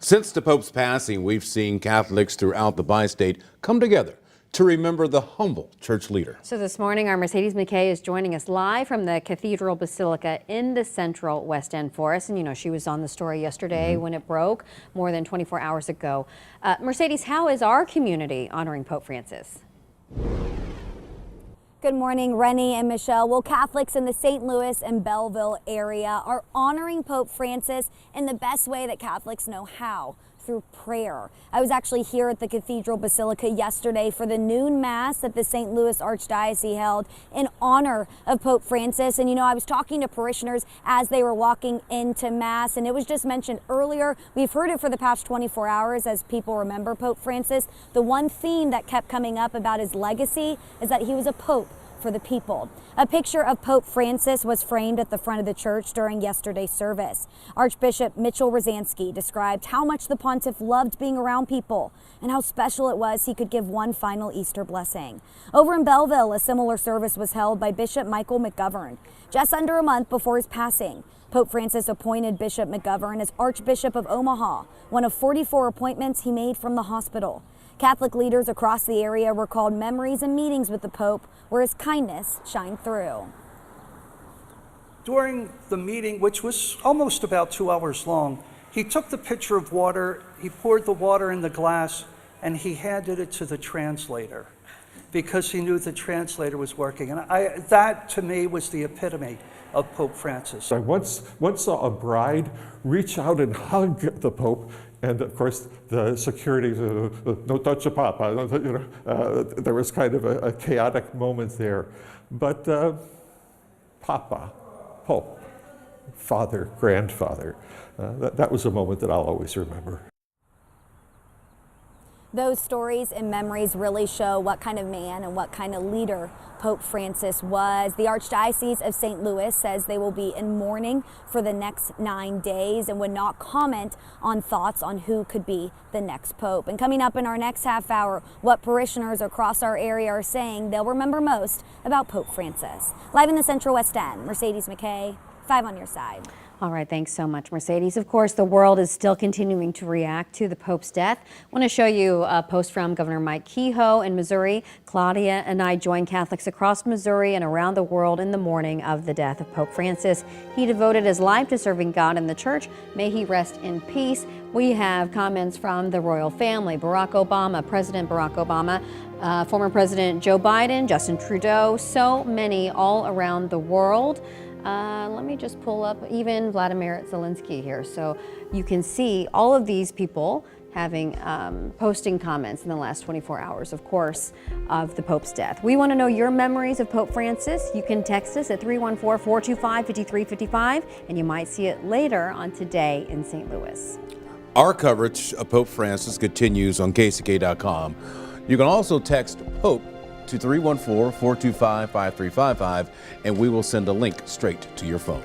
Since the Pope's passing, we've seen Catholics throughout the bi-state come together to remember the humble church leader. So this morning, our Mercedes McKay is joining us live from the Cathedral Basilica in the central West End for us. And you know, she was on the story yesterday when it broke more than 24 hours ago. Mercedes, how is our community honoring Pope Francis? Good morning, Rennie and Michelle. Well, Catholics in the St. Louis and Belleville area are honoring Pope Francis in the best way that Catholics know how, through prayer. I was actually here at the Cathedral Basilica yesterday for the noon mass that the St. Louis Archdiocese held in honor of Pope Francis. And you know, I was talking to parishioners as they were walking into mass, and it was just mentioned earlier, we've heard it for the past 24 hours as people remember Pope Francis. The one theme that kept coming up about his legacy is that he was a pope for the people. A picture of Pope Francis was framed at the front of the church during yesterday's service. Archbishop Mitchell Rosansky described how much the pontiff loved being around people and how special it was he could give one final Easter blessing. Over in Belleville, a similar service was held by Bishop Michael McGovern. Just under a month before his passing, Pope Francis appointed Bishop McGovern as Archbishop of Omaha, one of 44 appointments he made from the hospital. Catholic leaders across the area recalled memories and meetings with the Pope where his kindness shined through. During the meeting, which was almost about 2 hours long, he took the pitcher of water, he poured the water in the glass, and he handed it to the translator because he knew the translator was working. And that, to me, was the epitome of Pope Francis. I once saw a bride reach out and hug the Pope, and of course the security, no touch of Papa. There was kind of a chaotic moment there. But Papa, Pope, father, grandfather, that was a moment that I'll always remember. Those stories and memories really show what kind of man and what kind of leader Pope Francis was. The Archdiocese of St. Louis says they will be in mourning for the next 9 days and would not comment on thoughts on who could be the next pope. And coming up in our next half hour, what parishioners across our area are saying they'll remember most about Pope Francis. Live in the Central West End, Mercedes McKay, 5 on your side. All right, thanks so much, Mercedes. Of course, the world is still continuing to react to the Pope's death. I want to show you a post from Governor Mike Kehoe in Missouri. Claudia and I joined Catholics across Missouri and around the world in the mourning of the death of Pope Francis. He devoted his life to serving God and the church. May he rest in peace. We have comments from the royal family, Barack Obama, President Barack Obama, former President Joe Biden, Justin Trudeau, so many all around the world. Let me just pull up even Vladimir Zelensky here. So you can see all of these people having posting comments in the last 24 hours, of course, of the Pope's death. We want to know your memories of Pope Francis. You can text us at 314-425-5355, and you might see it later on Today in St. Louis. Our coverage of Pope Francis continues on KCK.com. You can also text Pope to 314-425-5355, and we will send a link straight to your phone.